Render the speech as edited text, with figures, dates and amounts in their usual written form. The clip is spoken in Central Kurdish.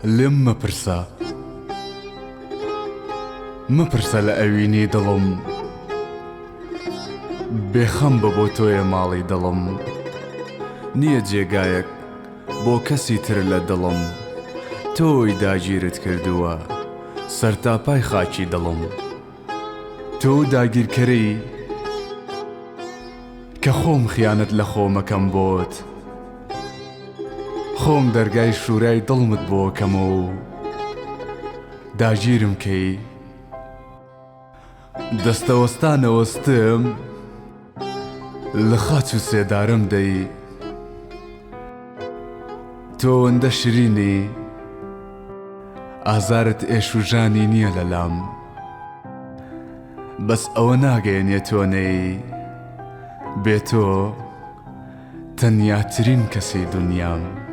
لێم مەپرسە لە ئەوینی دڵم، بێخەم بە بۆ تۆیە ماڵی دڵم. نییە جێگایەک بۆ کەسی تر لە دڵم، تۆی داگیرت کردووە سەرتاپای خاکی دڵم. تۆ داگیرکەرەی کە خۆم خیانەت لە خۆمەکەم بۆت، خۆم دەرگای شوورای دڵمت بۆکەمە و داگیرم کەی. دەستەوەستانەوەستم لە خاچ و سێدارم دەی، تۆ ئەوەندە شیرینی ئازارت ئێش و ژانی نییە لەلام. بەس ئەوە ناگەیەنێ تۆ نەی، بێ تۆ تەنیاترین کەسی دونیام.